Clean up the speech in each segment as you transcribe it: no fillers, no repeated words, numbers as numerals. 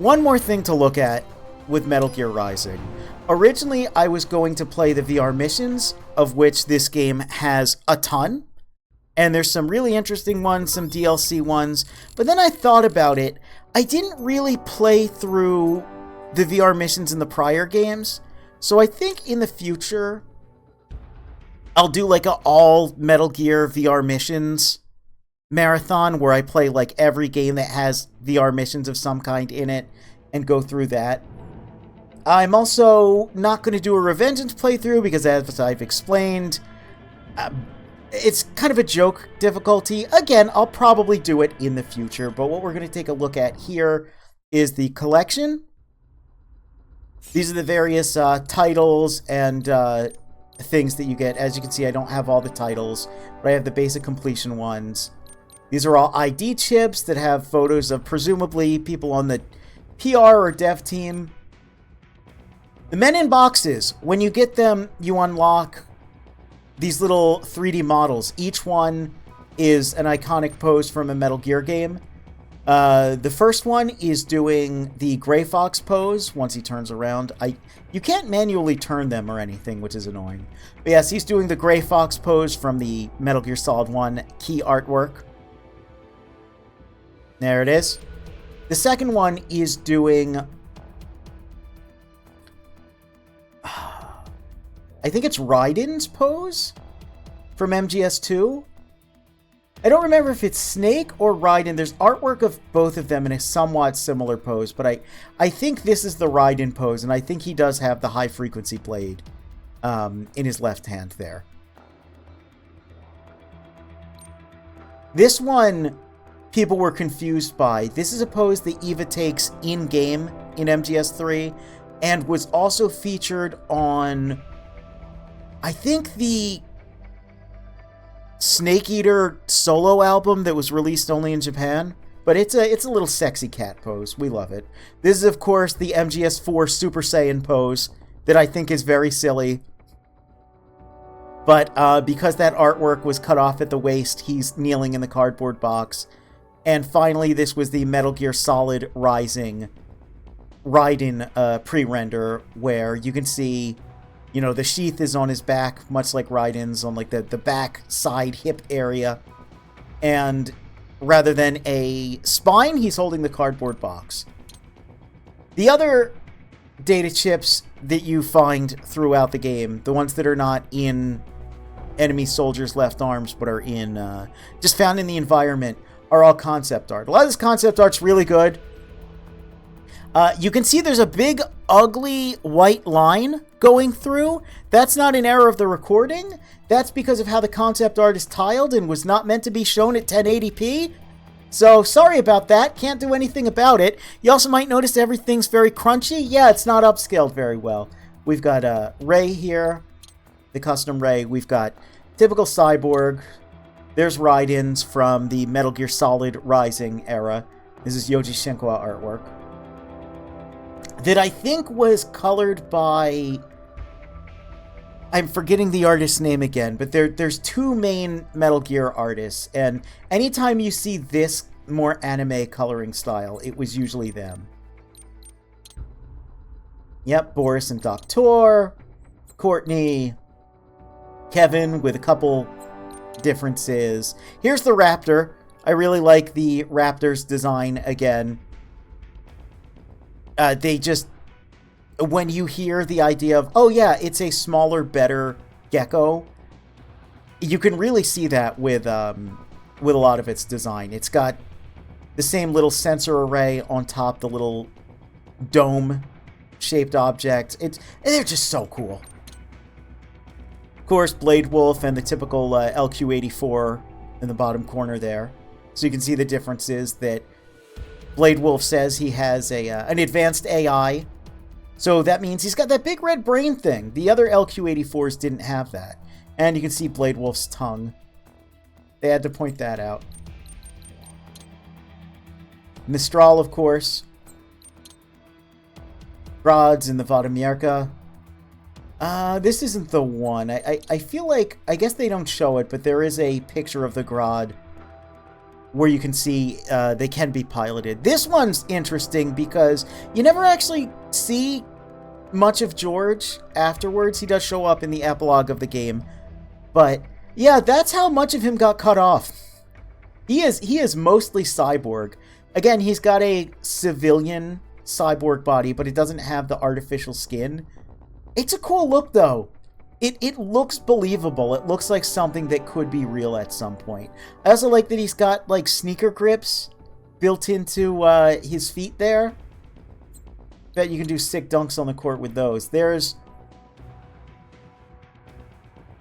one more thing to look at with Metal Gear Rising. Originally, I was going to play the VR missions, of which this game has a ton. And there's some really interesting ones, some DLC ones. But then I thought about it. I didn't really play through the VR missions in the prior games. So I think in the future, I'll do like an all Metal Gear VR missions marathon where I play like every game that has VR missions of some kind in it and go through that. I'm also not going to do a Revengeance playthrough because, as I've explained, it's kind of a joke difficulty. Again, I'll probably do it in the future, but what we're going to take a look at here is the collection. These are the various titles and things that you get. As you can see, I don't have all the titles, but I have the basic completion ones. These are all ID chips that have photos of presumably people on the PR or dev team. The men in boxes, when you get them, you unlock these little 3D models. Each one is an iconic pose from a Metal Gear game. The first one is doing the Gray Fox pose once he turns around. You can't manually turn them or anything, which is annoying. But yes, he's doing the Gray Fox pose from the Metal Gear Solid 1 key artwork. There it is. The second one is doing... I think it's Raiden's pose from MGS2. I don't remember if it's Snake or Raiden. There's artwork of both of them in a somewhat similar pose, but I think this is the Raiden pose, and I think he does have the high-frequency blade in his left hand there. This one, people were confused by. This is a pose that Eva takes in-game in MGS3, and was also featured on... I think the Snake Eater solo album that was released only in Japan. But it's a little sexy cat pose. We love it. This is, of course, the MGS4 Super Saiyan pose that I think is very silly. But because that artwork was cut off at the waist, he's kneeling in the cardboard box. And finally, this was the Metal Gear Solid Rising Raiden pre-render, where you can see... You know, the sheath is on his back, much like Raiden's, on like the back side hip area. And rather than a spine, he's holding the cardboard box. The other data chips that you find throughout the game, the ones that are not in enemy soldiers' left arms, but are in just found in the environment, are all concept art. A lot of this concept art's really good. You can see there's a big, ugly white line going through. That's not an error of the recording. That's because of how the concept art is tiled and was not meant to be shown at 1080p. So, sorry about that. Can't do anything about it. You also might notice everything's very crunchy. Yeah, it's not upscaled very well. We've got Ray here, the custom Ray. We've got typical Cyborg. There's Raiden's from the Metal Gear Solid Rising era. This is Yoji Shinkawa artwork. That I think was colored by... I'm forgetting the artist's name again, but there's two main Metal Gear artists, and anytime you see this more anime coloring style, it was usually them. Yep, Boris and Doctor, Courtney, Kevin with a couple differences. Here's the Raptor. I really like the Raptor's design again. They just, when you hear the idea of, oh yeah, it's a smaller, better gecko, you can really see that with a lot of its design. It's got the same little sensor array on top, the little dome-shaped object. They're just so cool. Of course, Blade Wolf and the typical LQ-84 in the bottom corner there. So you can see the differences that Blade Wolf says he has an advanced AI. So that means he's got that big red brain thing. The other LQ-84s didn't have that. And you can see Blade Wolf's tongue. They had to point that out. Mistral, of course. Grods in the Vodamierka. This isn't the one. I feel like, I guess they don't show it, but there is a picture of the Grod where you can see they can be piloted. This one's interesting because you never actually see much of George afterwards. He does show up in the epilogue of the game. But yeah, that's how much of him got cut off. He is mostly cyborg. Again, he's got a civilian cyborg body, but it doesn't have the artificial skin. It's a cool look, though. It looks believable. It looks like something that could be real at some point. I also like that he's got, like, sneaker grips built into his feet there. Bet you can do sick dunks on the court with those. There's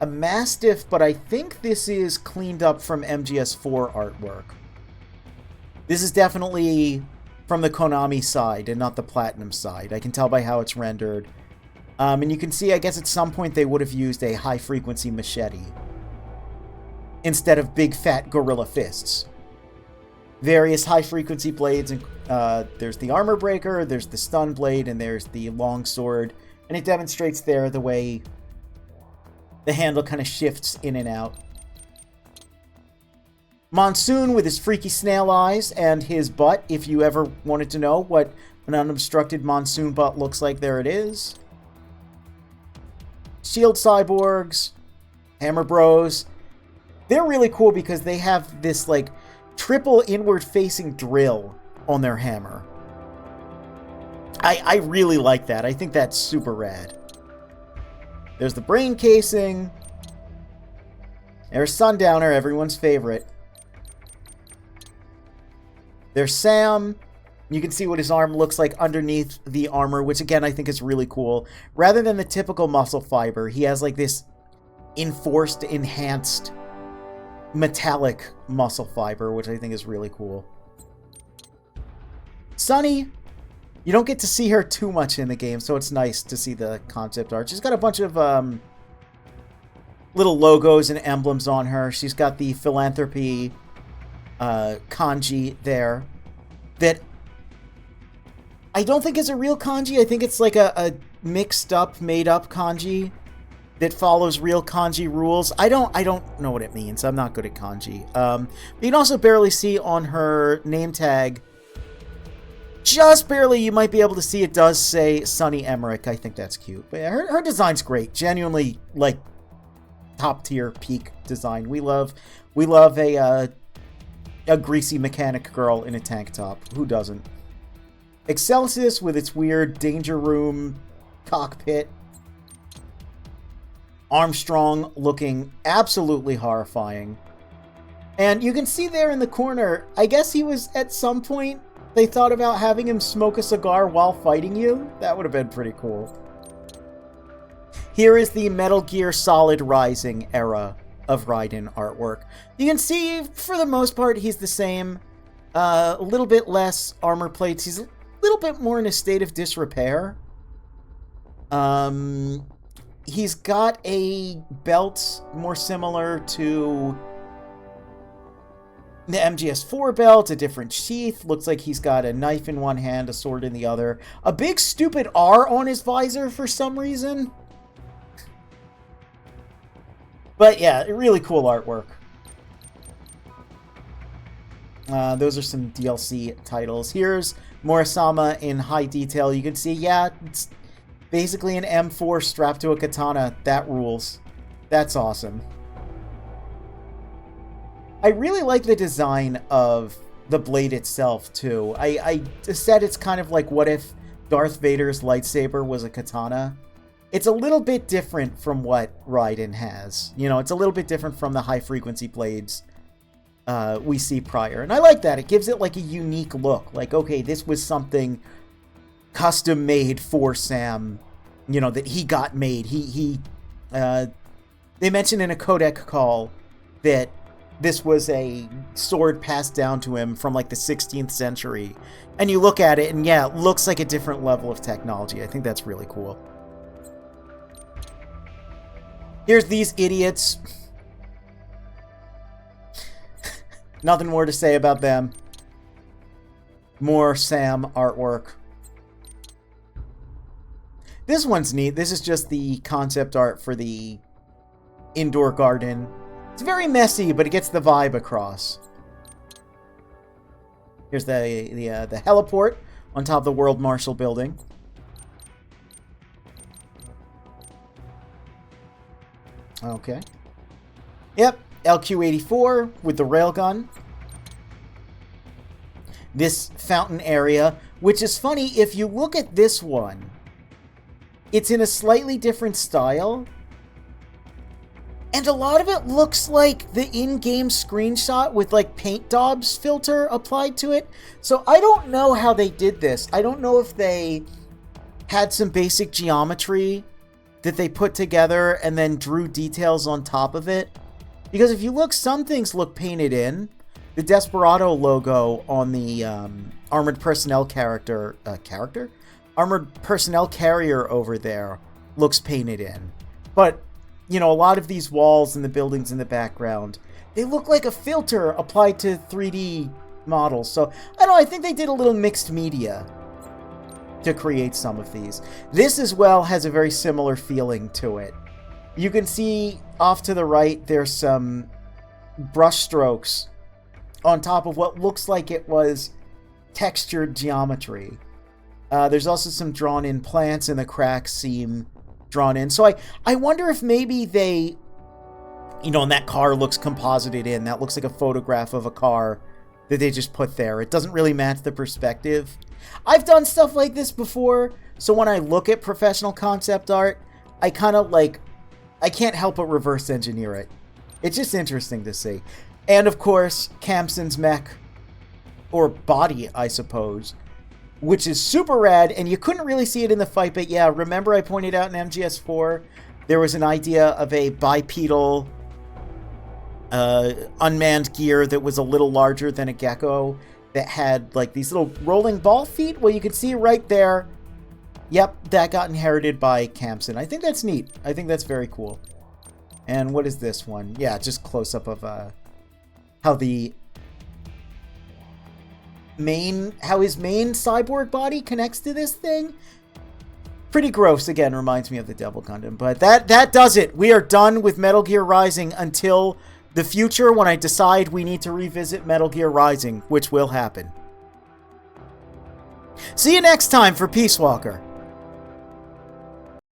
a Mastiff, but I think this is cleaned up from MGS4 artwork. This is definitely from the Konami side and not the Platinum side. I can tell by how it's rendered. And you can see, I guess at some point they would have used a high-frequency machete instead of big, fat gorilla fists. Various high-frequency blades. There's the armor breaker, there's the stun blade, and there's the long sword. And it demonstrates there the way the handle kind of shifts in and out. Monsoon with his freaky snail eyes and his butt. If you ever wanted to know what an unobstructed Monsoon butt looks like, there it is. Shield Cyborgs, Hammer Bros. They're really cool because they have this, like, triple inward-facing drill on their hammer. I really like that. I think that's super rad. There's the brain casing. There's Sundowner, everyone's favorite. There's Sam. You can see what his arm looks like underneath the armor, which again, I think is really cool. Rather than the typical muscle fiber, he has like this enforced, enhanced, metallic muscle fiber, which I think is really cool. Sunny, you don't get to see her too much in the game, so it's nice to see the concept art. She's got a bunch of little logos and emblems on her. She's got the philanthropy kanji there that I don't think it's a real kanji. I think it's like a mixed up, made up kanji that follows real kanji rules. I don't know what it means. I'm not good at kanji. But you can also barely see on her name tag, just barely, you might be able to see it does say Sunny Emmerich. I think that's cute. But yeah, her design's great. Genuinely, like, top tier peak design. We love a greasy mechanic girl in a tank top. Who doesn't? Excelsis with its weird danger room cockpit. Armstrong looking absolutely horrifying. And you can see there in the corner, I guess he was at some point, they thought about having him smoke a cigar while fighting you. That would have been pretty cool. Here is the Metal Gear Solid Rising era of Raiden artwork. You can see, for the most part, he's the same. A little bit less armor plates. He's a little bit more in a state of disrepair. He's got a belt more similar to the MGS4 belt, a different sheath. Looks like he's got a knife in one hand, a sword in the other. A big stupid R on his visor for some reason. But yeah, really cool artwork. Those are some DLC titles. Here's Morisama in high detail. You can see, yeah, it's basically an M4 strapped to a katana. That rules. That's awesome. I really like the design of the blade itself, too. I said it's kind of like what if Darth Vader's lightsaber was a katana. It's a little bit different from what Raiden has. You know, it's a little bit different from the high-frequency blades we see prior. And I like that. It gives it, like, a unique look. Like, okay, this was something custom-made for Sam, you know, that he got made. They mentioned in a codec call that this was a sword passed down to him from, like, the 16th century. And you look at it, and yeah, it looks like a different level of technology. I think that's really cool. Here's these idiots. Nothing more to say about them. More Sam artwork. This one's neat. This is just the concept art for the indoor garden. It's very messy, but it gets the vibe across. Here's the heliport on top of the World Marshal Building. Okay. Yep, LQ-84 with the railgun. This fountain area, which is funny, if you look at this one, it's in a slightly different style. And a lot of it looks like the in-game screenshot with like paint daubs filter applied to it. So I don't know how they did this. I don't know if they had some basic geometry that they put together and then drew details on top of it. Because if you look, some things look painted in. The Desperado logo on the armored personnel armored personnel carrier over there looks painted in. But, you know, a lot of these walls and the buildings in the background, they look like a filter applied to 3D models. So, I don't know, I think they did a little mixed media to create some of these. This as well has a very similar feeling to it. You can see off to the right, there's some brush strokes on top of what looks like it was textured geometry. There's also some drawn-in plants, and the cracks seem drawn in. So I wonder if maybe they, you know, and that car looks composited in. That looks like a photograph of a car that they just put there. It doesn't really match the perspective. I've done stuff like this before, so when I look at professional concept art, I kind of like, I can't help but reverse engineer it. It's just interesting to see. And of course, Kamsen's mech, or body, I suppose, which is super rad, and you couldn't really see it in the fight, but yeah, remember I pointed out in MGS4, there was an idea of a bipedal unmanned gear that was a little larger than a gecko, that had like these little rolling ball feet. Well, you can see right there, yep, that got inherited by Kamsen. I think that's neat. I think that's very cool. And what is this one? Yeah, just close up of how his main cyborg body connects to this thing. Pretty gross. Again, reminds me of the Devil Gundam. But that does it. We are done with Metal Gear Rising until the future, when I decide we need to revisit Metal Gear Rising, which will happen. See you next time for Peace Walker.